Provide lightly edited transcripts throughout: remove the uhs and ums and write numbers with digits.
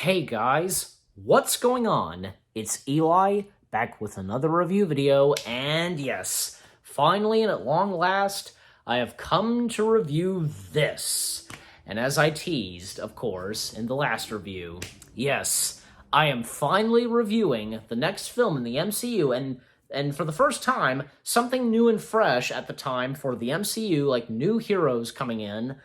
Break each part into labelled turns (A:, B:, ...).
A: Hey guys, what's going on? It's Eli, back with another review video, and yes, finally and at long last, I have come to review this. And as I teased, of course, in the last review, yes, I am finally reviewing the next film in the MCU, and for the first time, something new and fresh at the time for the MCU, like new heroes coming in,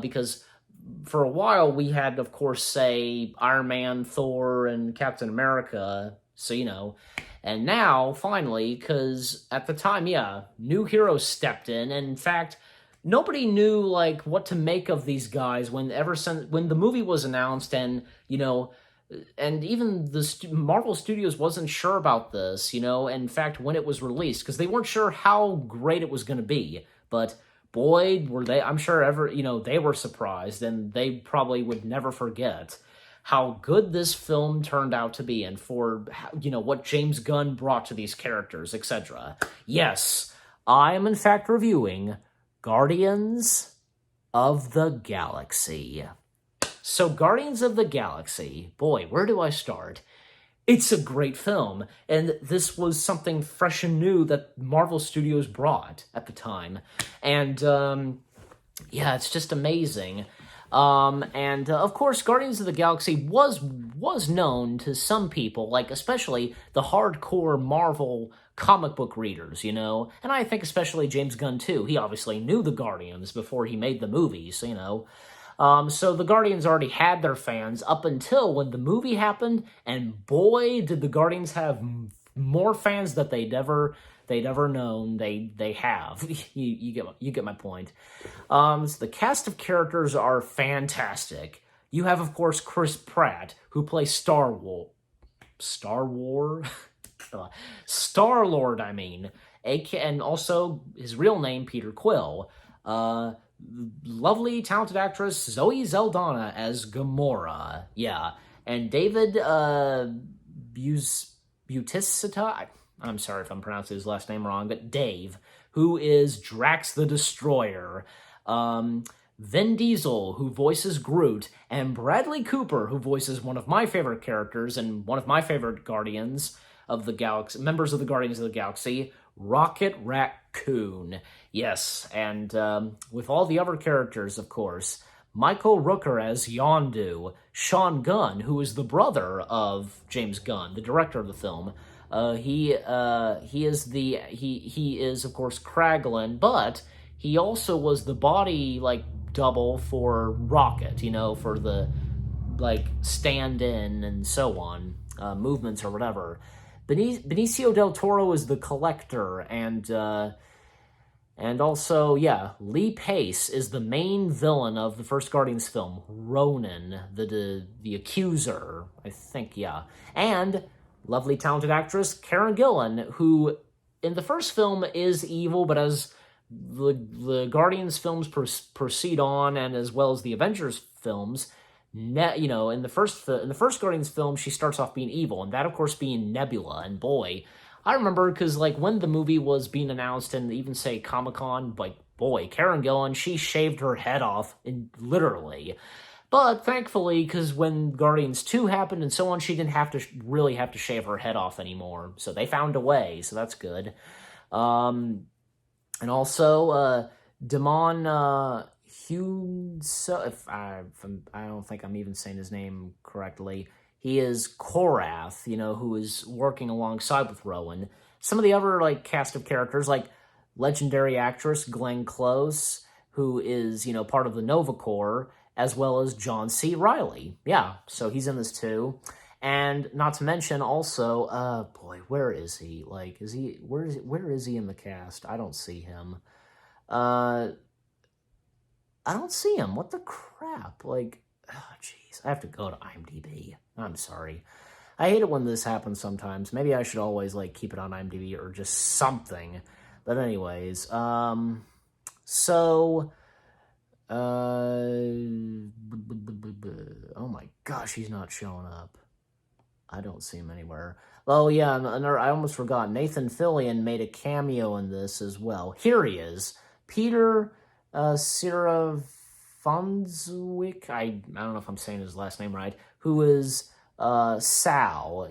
A: because for a while we had, of course, say, Iron Man, Thor, and Captain America, so, and now, finally, because at the time, yeah, new heroes stepped in, and in fact, nobody knew, like, what to make of these guys when the movie was announced, and even the Marvel Studios wasn't sure about this, in fact, when it was released, because they weren't sure how great it was going to be, but boy, were they, I'm sure they were surprised, and they probably would never forget how good this film turned out to be, and for, what James Gunn brought to these characters, etc. Yes, I am in fact reviewing Guardians of the Galaxy. So, Guardians of the Galaxy, boy, where do I start? It's a great film, and this was something fresh and new that Marvel Studios brought at the time. And, yeah, it's just amazing. Of course, Guardians of the Galaxy was known to some people, like, especially the hardcore Marvel comic book readers, and I think especially James Gunn, too. He obviously knew the Guardians before he made the movies, so the Guardians already had their fans up until when the movie happened, and boy, did the Guardians have more fans that they'd ever known. They have. you get my point. So the cast of characters are fantastic. You have, of course, Chris Pratt, who plays Star-Lord, I mean, and also his real name, Peter Quill. Lovely, talented actress Zoe Saldana as Gamora, yeah, and David Bautista, I'm sorry if I'm pronouncing his last name wrong, but Dave, who is Drax the Destroyer, Vin Diesel, who voices Groot, and Bradley Cooper, who voices one of my favorite characters and one of my favorite Guardians of the Galaxy, members of the Guardians of the Galaxy, Rocket Raccoon. Yes, and with all the other characters, of course, Michael Rooker as Yondu, Sean Gunn, who is the brother of James Gunn, the director of the film. He is, of course, Kraglin, but he also was the body, double for Rocket, for the, stand-in and so on, movements or whatever. Benicio del Toro is the Collector, and also, yeah, Lee Pace is the main villain of the first Guardians film, Ronan, the Accuser, I think, yeah. And lovely, talented actress Karen Gillan, who, in the first film, is evil, but as the Guardians films proceed on, and as well as the Avengers films, in the first Guardians film, she starts off being evil, and that, of course, being Nebula, and boy, I remember, because, when the movie was being announced, and even, say, Comic-Con, boy, Karen Gillan, she shaved her head off, literally, but, thankfully, because when Guardians 2 happened and so on, she didn't really have to shave her head off anymore, so they found a way, so that's good, and also, Damon, Hughes, I don't think I'm even saying his name correctly. He is Korath, who is working alongside with Rowan. Some of the other, cast of characters, legendary actress Glenn Close, who is, part of the Nova Corps, as well as John C. Reilly. Yeah, so he's in this too. And not to mention also, boy, where is he? Where is he in the cast? I don't see him. I don't see him. What the crap? Oh, jeez. I have to go to IMDb. I'm sorry. I hate it when this happens sometimes. Maybe I should always, keep it on IMDb or just something. But anyways, oh my gosh, he's not showing up. I don't see him anywhere. Oh, yeah, and I almost forgot. Nathan Fillion made a cameo in this as well. Here he is. Peter Serafinowicz. Fonswick, I don't know if I'm saying his last name right, who is Sal,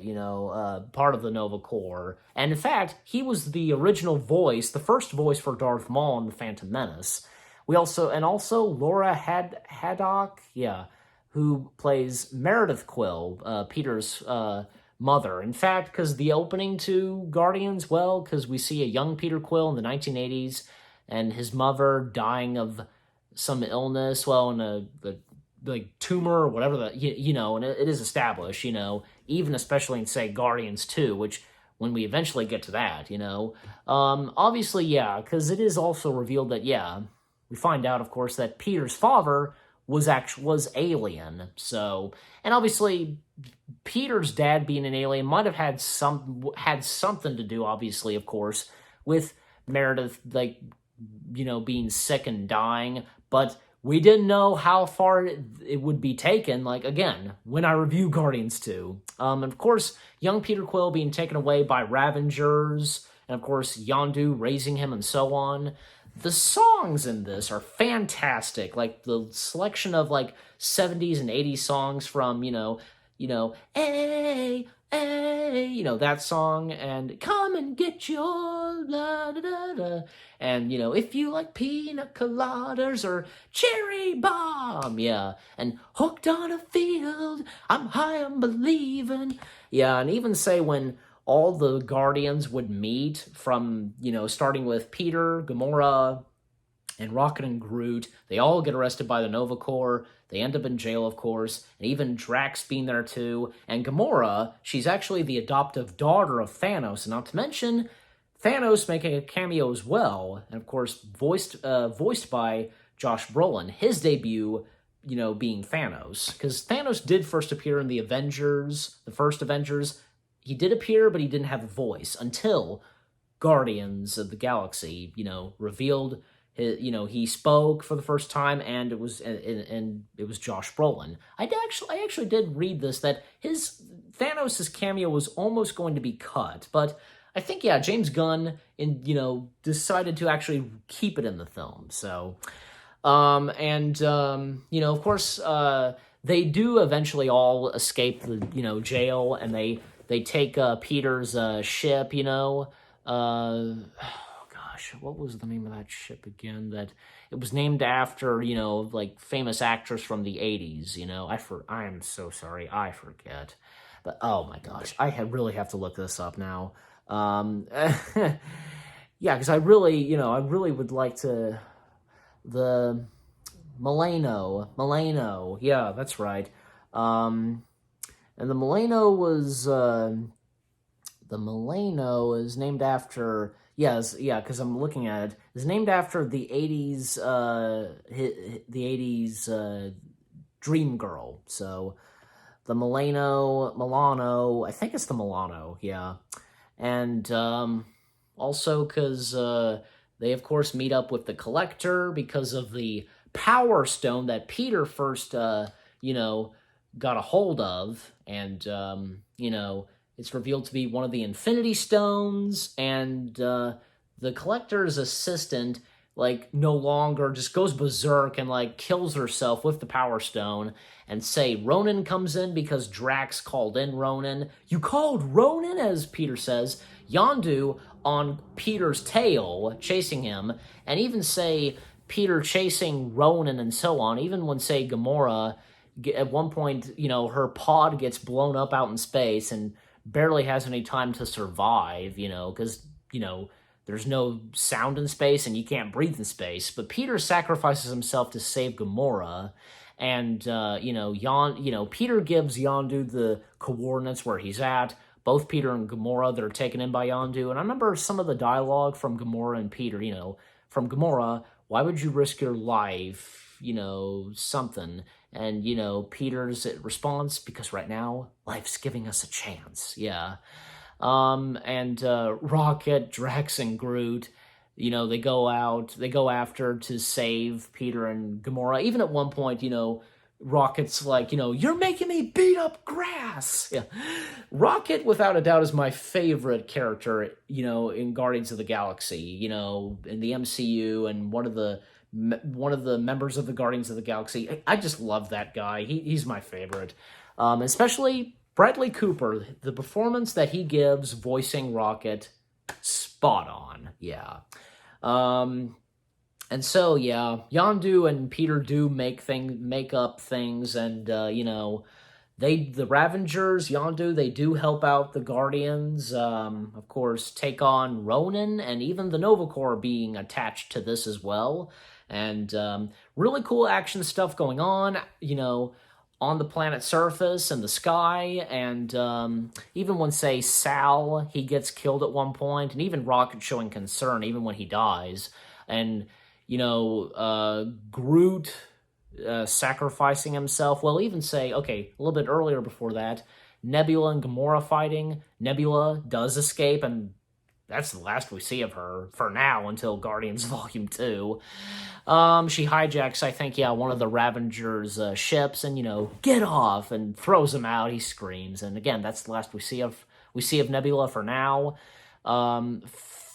A: part of the Nova Corps. And in fact, he was the original voice, the first voice for Darth Maul in The Phantom Menace. Also Laura Haddock, who plays Meredith Quill, Peter's mother. In fact, because the opening to Guardians, because we see a young Peter Quill in the 1980s, and his mother dying of some illness, in a like tumor or whatever and it is established, even especially in, say, Guardians 2, which when we eventually get to that, obviously, because it is also revealed that, we find out, of course, that Peter's father was alien. So, and obviously, Peter's dad being an alien might have had something to do, obviously, of course, with Meredith, being sick and dying, but we didn't know how far it would be taken, again, when I review Guardians 2. And of course, young Peter Quill being taken away by Ravengers, and of course, Yondu raising him and so on. The songs in this are fantastic, the selection of, 70s and 80s songs from, hey, that song, and come and get your la da da da, and, if you like pina coladas or cherry bomb, and hooked on a field, I'm high on believing, and even say when all the Guardians would meet from, starting with Peter, Gamora, and Rocket and Groot, they all get arrested by the Nova Corps. They end up in jail, of course, and even Drax being there too. And Gamora, she's actually the adoptive daughter of Thanos, and not to mention Thanos making a cameo as well, and of course voiced by Josh Brolin. His debut, being Thanos, because Thanos did first appear in the Avengers, the first Avengers. He did appear, but he didn't have a voice until Guardians of the Galaxy, revealed. He spoke for the first time, and it was Josh Brolin. I actually did read this, that Thanos' cameo was almost going to be cut, but I think James Gunn decided to actually keep it in the film. So, of course, they do eventually all escape the jail, and they take Peter's ship. What was the name of that ship again? That it was named after, famous actress from the 80s, I am so sorry, I forget. But, oh my gosh, really have to look this up now. Because I really would like to, the Milano, that's right. And the Milano is named after, because I'm looking at it, is named after the 80s Dream Girl. So the Milano, I think it's the Milano, And also because they, of course, meet up with the Collector because of the Power Stone that Peter first, got a hold of. And, it's revealed to be one of the Infinity Stones, and the Collector's assistant, no longer just goes berserk and, kills herself with the Power Stone, and say Ronan comes in because Drax called in Ronan. You called Ronan, as Peter says. Yondu on Peter's tail, chasing him, and even say Peter chasing Ronan and so on, even when, say, Gamora, at one point, her pod gets blown up out in space, and barely has any time to survive, because, there's no sound in space and you can't breathe in space. But Peter sacrifices himself to save Gamora, and, Peter gives Yondu the coordinates where he's at. Both Peter and Gamora, they're taken in by Yondu. And I remember some of the dialogue from Gamora and Peter, from Gamora, why would you risk your life, something. And, Peter's response, because right now, life's giving us a chance. Rocket, Drax, and Groot, they go after to save Peter and Gamora. Even at one point, Rocket's like, you're making me beat up grass. Rocket, without a doubt, is my favorite character, in Guardians of the Galaxy, in the MCU, and one of the one of the members of the Guardians of the Galaxy. I just love that guy. He's my favorite. Especially Bradley Cooper. The performance that he gives voicing Rocket, spot on. Yeah. And so, yeah, Yondu and Peter do make up things, and, the Ravengers, Yondu, they do help out the Guardians, of course, take on Ronan, and even the Nova Corps being attached to this as well. And really cool action stuff going on, on the planet's surface and the sky, and even when, say, Sal, he gets killed at one point, and even Rocket showing concern even when he dies, and, Groot sacrificing himself. Well, even say, okay, a little bit earlier before that, Nebula and Gamora fighting. Nebula does escape, and that's the last we see of her, for now, until Guardians Volume 2. She hijacks, I think, one of the Ravengers' ships, and, get off, and throws him out. He screams, and again, that's the last we see of Nebula for now.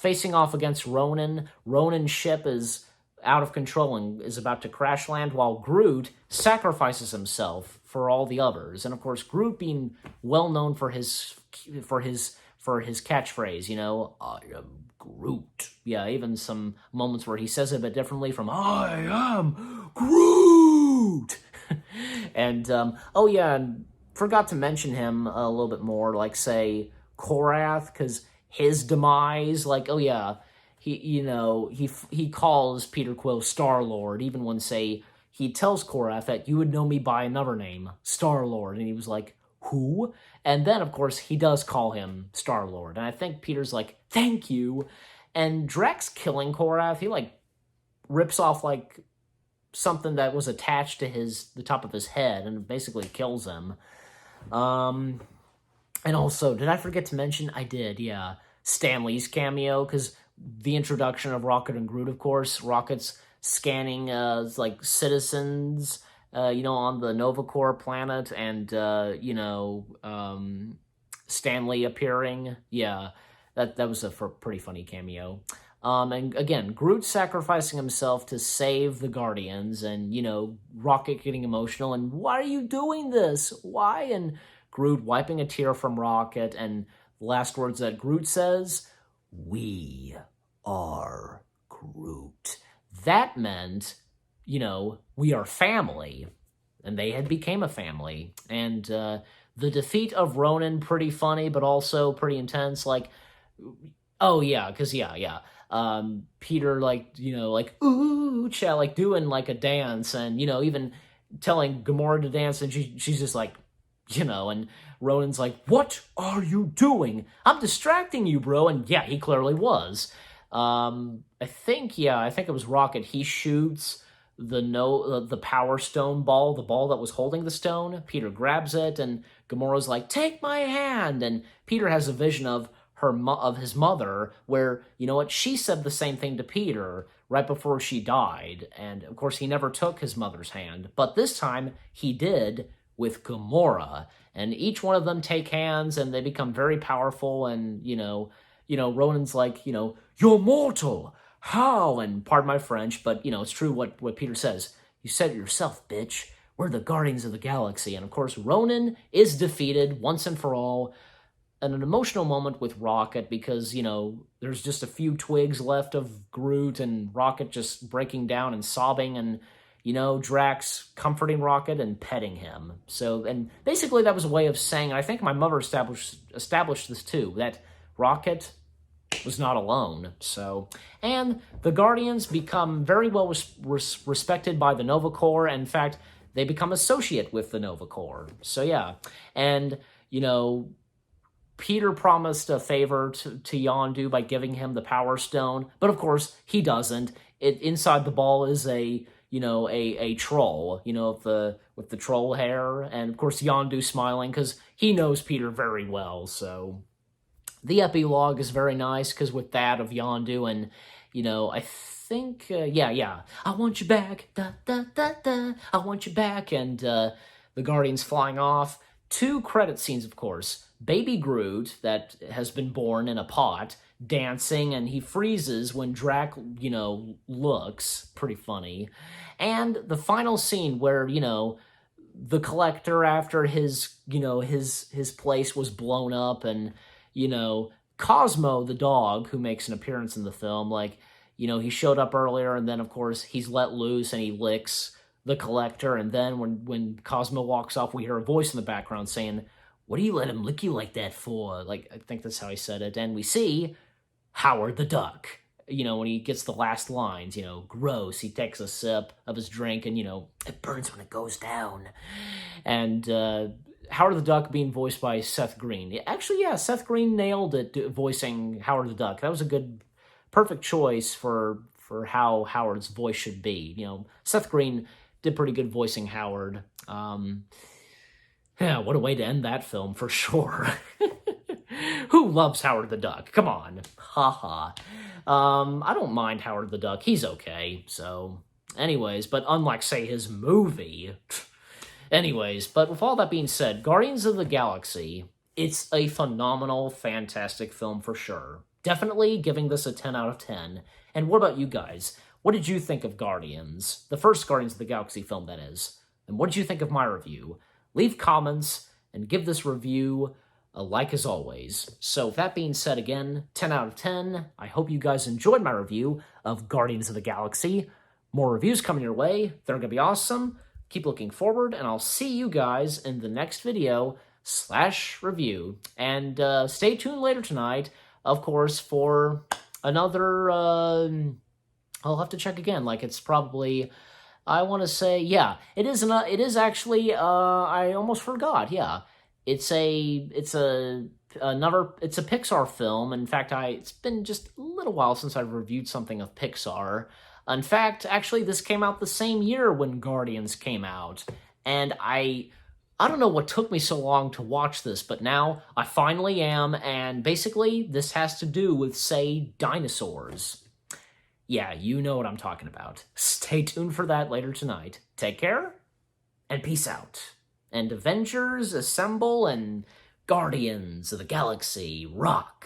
A: Facing off against Ronan. Ronan's ship is out of control and is about to crash land, while Groot sacrifices himself for all the others. And of course, Groot being well known for his catchphrase, I am Groot. Yeah, even some moments where he says it a bit differently, from I am Groot. And and forgot to mention him a little bit more, like, say, Korath, because his demise, he calls Peter Quill Star-Lord, even when, say, he tells Korath that you would know me by another name, Star-Lord, and he was like, who? And then, of course, he does call him Star-Lord, and I think Peter's like, thank you, and Drax killing Korath, he, rips off, something that was attached to the top of his head, and basically kills him. And also, did I forget to mention? I did, yeah. Stan Lee's cameo, because the introduction of Rocket and Groot, of course. Rocket's scanning, citizens, on the Nova Corps planet, and, Stan Lee appearing. Yeah, that was a pretty funny cameo. And again, Groot sacrificing himself to save the Guardians, and, Rocket getting emotional, and why are you doing this? Why? And Groot wiping a tear from Rocket, and the last words that Groot says, we are Groot. That meant, we are family, and they had became a family. And the defeat of Ronan, pretty funny, but also pretty intense, Peter, ooh, cha, doing, a dance, and, even telling Gamora to dance, and she's just like, and Ronan's like, what are you doing? I'm distracting you, bro. And yeah, he clearly was. I think it was Rocket. He shoots the Power Stone ball, the ball that was holding the stone. Peter grabs it, and Gamora's like, take my hand. And Peter has a vision of his mother, where, she said the same thing to Peter right before she died. And of course, he never took his mother's hand, but this time he did, with Gamora, and each one of them take hands, and they become very powerful, and, Ronan's like, you're mortal, how? And pardon my French, but, it's true what Peter says. You said it yourself, bitch. We're the Guardians of the Galaxy. And, of course, Ronan is defeated once and for all, and an emotional moment with Rocket, because, there's just a few twigs left of Groot, and Rocket just breaking down and sobbing, and, Drax comforting Rocket and petting him. So, and basically that was a way of saying, and I think my mother established this too, that Rocket was not alone. So, and the Guardians become very well respected by the Nova Corps. In fact, they become associate with the Nova Corps. So yeah, and, Peter promised a favor to Yondu by giving him the Power Stone, but of course he doesn't. Inside the ball is a troll, with the troll hair, and of course Yondu smiling, because he knows Peter very well. So the epilogue is very nice, because with that of Yondu, and, I think, I want you back, da, da, da, da, I want you back, and the Guardians flying off, Two credit scenes, of course. Baby Groot, that has been born in a pot, dancing, and he freezes when Drac, looks. Pretty funny. And the final scene where, the Collector, after his place was blown up, and, Cosmo, the dog, who makes an appearance in the film, he showed up earlier, and then, of course, he's let loose, and he licks the Collector, and then when Cosmo walks off, we hear a voice in the background saying, "What do you let him lick you like that for?" I think that's how he said it. And we see Howard the Duck, when he gets the last lines, gross. He takes a sip of his drink, and, it burns when it goes down. And Howard the Duck being voiced by Seth Green. Actually, yeah, Seth Green nailed it voicing Howard the Duck. That was a good, perfect choice for how Howard's voice should be. Seth Green did pretty good voicing Howard. Yeah, what a way to end that film, for sure. Who loves Howard the Duck? Come on. Haha. I don't mind Howard the Duck. He's okay. So, anyways, but unlike, say, his movie. Anyways, but with all that being said, Guardians of the Galaxy, it's a phenomenal, fantastic film for sure. Definitely giving this a 10 out of 10. And what about you guys? What did you think of Guardians? The first Guardians of the Galaxy film, that is. And what did you think of my review? Leave comments and give this review a like as always. So with that being said, again, 10 out of 10. I hope you guys enjoyed my review of Guardians of the Galaxy. More reviews coming your way. They're going to be awesome. Keep looking forward, and I'll see you guys in the next video / review. And stay tuned later tonight, of course, for another... I'll have to check again. It's probably... I want to say, yeah, it is actually, I almost forgot, yeah. It's a Pixar film. In fact, it's been just a little while since I've reviewed something of Pixar. In fact, actually, this came out the same year when Guardians came out. And I don't know what took me so long to watch this, but now I finally am, and basically, this has to do with, say, dinosaurs. Yeah, you know what I'm talking about. Stay tuned for that later tonight. Take care, and peace out. And Avengers assemble, and Guardians of the Galaxy rock.